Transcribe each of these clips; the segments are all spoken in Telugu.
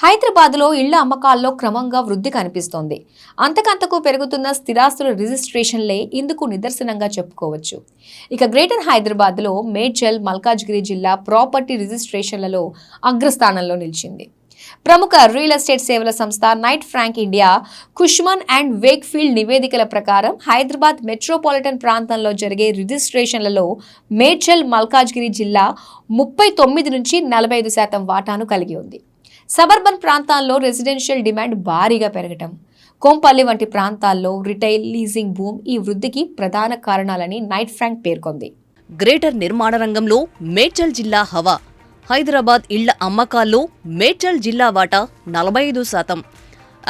హైదరాబాద్లో ఇళ్ల అమ్మకాల్లో క్రమంగా వృద్ధి కనిపిస్తోంది. అంతకంతకు పెరుగుతున్న స్థిరాస్తుల రిజిస్ట్రేషన్లే ఇందుకు నిదర్శనంగా చెప్పుకోవచ్చు. ఇక గ్రేటర్ హైదరాబాద్లో మేడ్చల్, మల్కాజ్గిరి జిల్లా ప్రాపర్టీ రిజిస్ట్రేషన్లలో అగ్రస్థానంలో నిలిచింది. ప్రముఖ రియల్ ఎస్టేట్ సేవల సంస్థ Knight Frank India, Cushman and Wakefield నివేదికల ప్రకారం హైదరాబాద్ మెట్రోపాలిటన్ ప్రాంతంలో జరిగే రిజిస్ట్రేషన్లలో మేడ్చల్, మల్కాజ్గిరి జిల్లా 39 నుంచి 45% వాటాను కలిగి ఉంది. సబర్బన్ ప్రాంతాల్లో రెసిడెన్షియల్ డిమాండ్ భారీగా పెరగటం, కోంపల్లి వంటి ప్రాంతాల్లో రిటైల్, లీజింగ్ బూమ్ ఈ వృద్ధికి ప్రధాన కారణాలని నైట్ ఫ్రాంక్ పేర్కొంది. గ్రేటర్ నిర్మాణ రంగంలో మేడ్చల్ జిల్లా హవా. హైదరాబాద్ ఇళ్ల అమ్మకాల్లో మేడ్చల్ జిల్లా వాటా 45%.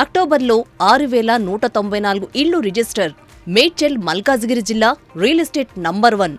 అక్టోబర్లో 6,194 ఇళ్లు రిజిస్టర్. మేడ్చల్, మల్కాజ్గిరి జిల్లా real estate number 1.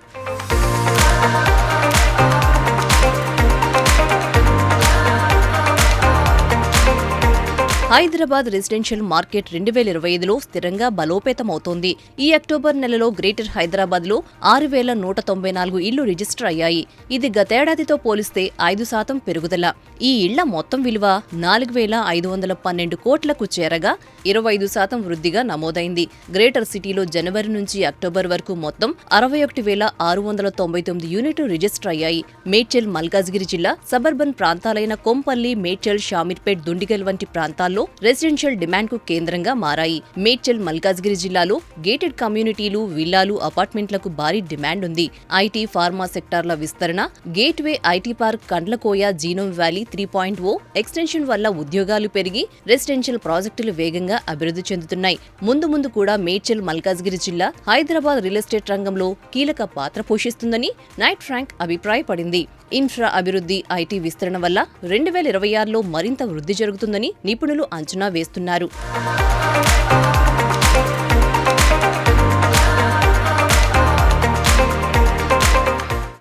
Hyderabad residential market 2025లో స్థిరంగా బలోపేతమవుతోంది. ఈ అక్టోబర్ నెలలో గ్రేటర్ హైదరాబాద్లో 6,194 ఇళ్లు రిజిస్టర్ అయ్యాయి. ఇది గతేడాదితో పోలిస్తే 5% పెరుగుదల. ఈ ఇళ్ల మొత్తం విలువ 4,512 కోట్లకు చేరగా 25% వృద్ధిగా నమోదైంది. గ్రేటర్ సిటీలో జనవరి నుంచి అక్టోబర్ వరకు మొత్తం 61,699 యూనిట్లు రిజిస్టర్ అయ్యాయి. మేడ్చల్, మల్కాజ్గిరి జిల్లా సబర్బన్ ప్రాంతాలైన కొంపల్లి, మేడ్చల్, షామీర్పేట్, దుండిగల్ వంటి ప్రాంతాల్లో రెసిడెన్షియల్ డిమాండ్ కు కేంద్రంగా మారాయి. మేడ్చల్, మల్కాజ్గిరి జిల్లాలో గేటెడ్ కమ్యూనిటీలు, విల్లాలు, అపార్ట్మెంట్లకు భారీ డిమాండ్ ఉంది. ఐటీ, ఫార్మా సెక్టార్ల విస్తరణ, gateway IT park, Kandlakoya, genome valley 3.0 extension వల్ల ఉద్యోగాలు పెరిగి రెసిడెన్షియల్ ప్రాజెక్టులు వేగంగా అభివృద్ధి చెందుతున్నాయి. ముందు కూడా మేడ్చల్, మల్కాజ్గిరి జిల్లా హైదరాబాద్ రియల్ ఎస్టేట్ రంగంలో కీలక పాత్ర పోషిస్తుందని నైట్ ఫ్రాంక్ అభిప్రాయపడింది. ఇన్ఫ్రా అభివృద్ధి, ఐటీ విస్తరణ వల్ల 2026లో మరింత వృద్ధి జరుగుతుందని నిపుణులు అంచనా వేస్తున్నారు.